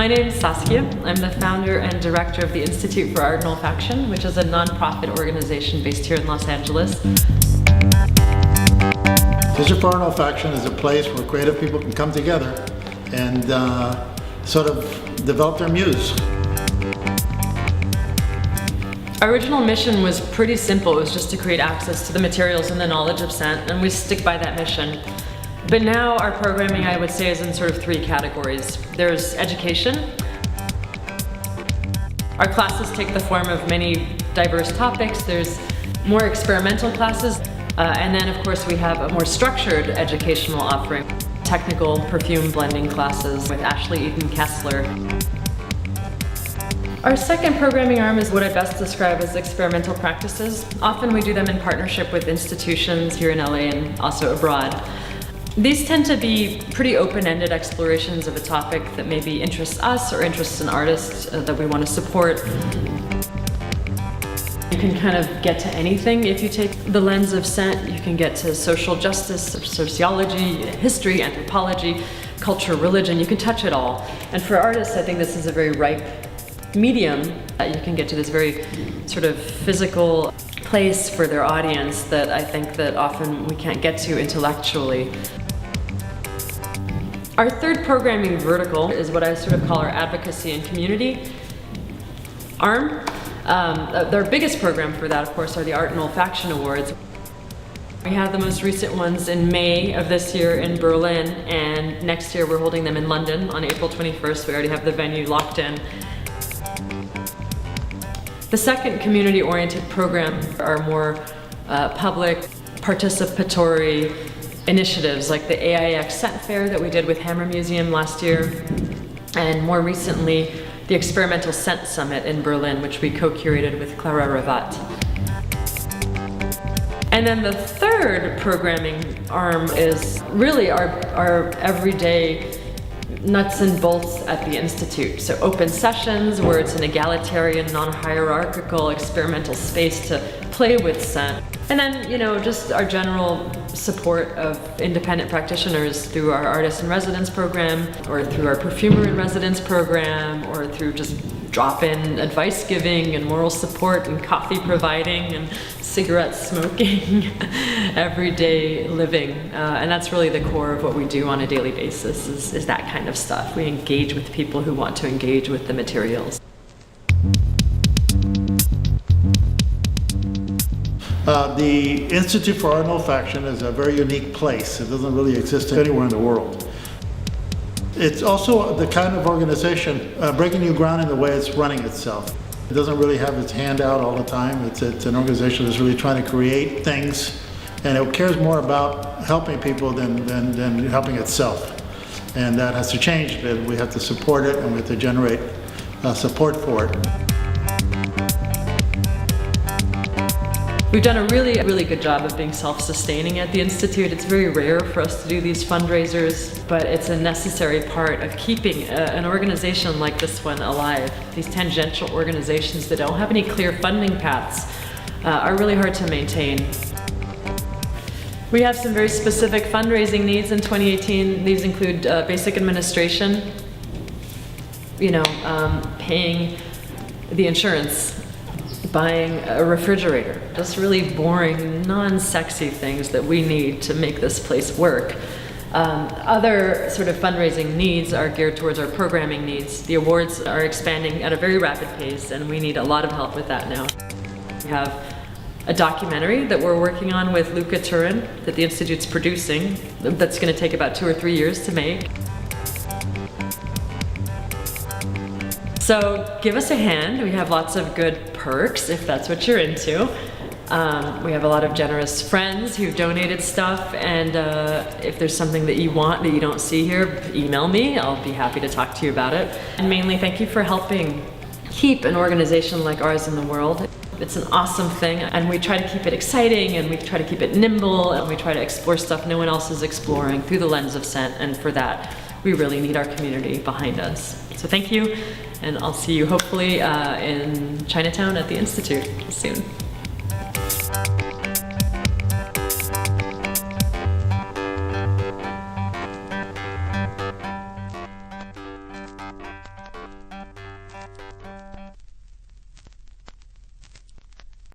My name is Saskia. I'm the founder and director of the Institute for Art and Olfaction, which is a nonprofit organization based here in Los Angeles. Institute for Art and Olfaction is a place where creative people can come together and sort of develop their muse. Our original mission was pretty simple. It was just to create access to the materials and the knowledge of scent, and we stick by that mission. But now our programming, I would say, is in sort of three categories. There's education. Our classes take the form of many diverse topics. There's more experimental classes. And then, of course, we have a more structured educational offering. Technical perfume blending classes with Ashley Eden-Kessler. Our second programming arm is what I best describe as experimental practices. Often we do them in partnership with institutions here in LA and also abroad. These tend to be pretty open-ended explorations of a topic that maybe interests us or interests an artist that we want to support. You can kind of get to anything if you take the lens of scent. You can get to social justice, sociology, history, anthropology, culture, religion. You can touch it all. And for artists, I think this is a very ripe medium. You can get to this very sort of physical place for their audience that I think that often we can't get to intellectually. Our third programming vertical is what I sort of call our advocacy and community arm. Our biggest program for that, of course, are the Art and Olfaction Awards. We have the most recent ones in May of this year in Berlin, and next year we're holding them in London on April 21st. We already have the venue locked in. The second community-oriented program are more public, participatory initiatives like the AIX Scent Fair that we did with Hammer Museum last year, and more recently the Experimental Scent Summit in Berlin, which we co-curated with Clara Ravat. And then the third programming arm is really our everyday nuts and bolts at the Institute. So open sessions where it's an egalitarian, non-hierarchical, experimental space to play with scent. And then, just our general support of independent practitioners through our Artist in Residence program, or through our Perfumer in Residence program, or through just drop-in advice giving and moral support and coffee providing and cigarette smoking, everyday living. And that's really the core of what we do on a daily basis, is that kind of stuff. We engage with people who want to engage with the materials. The Institute for Art and Olfaction is a very unique place. It doesn't really exist anywhere in the world. It's also the kind of organization breaking new ground in the way it's running itself. It doesn't really have its hand out all the time. It's an organization that's really trying to create things, and it cares more about helping people than helping itself. And that has to change. We have to support it, and we have to generate support for it. We've done a really good job of being self-sustaining at the Institute. It's very rare for us to do these fundraisers, but it's a necessary part of keeping an organization like this one alive. These tangential organizations that don't have any clear funding paths are really hard to maintain. We have some very specific fundraising needs in 2018. These include basic administration, paying the insurance, buying a refrigerator, just really boring, non-sexy things that we need to make this place work. Other sort of fundraising needs are geared towards our programming needs. The awards are expanding at a very rapid pace, and we need a lot of help with that now. We have a documentary that we're working on with Luca Turin that the Institute's producing that's going to take about 2 or 3 years to make. So give us a hand. We have lots of good perks if that's what you're into. We have a lot of generous friends who've donated stuff, and if there's something that you want that you don't see here, email me. I'll be happy to talk to you about it. And mainly, thank you for helping keep an organization like ours in the world. It's an awesome thing, and we try to keep it exciting, and we try to keep it nimble, and we try to explore stuff no one else is exploring through the lens of scent, and for that, we really need our community behind us. So thank you, and I'll see you hopefully in Chinatown at the Institute soon.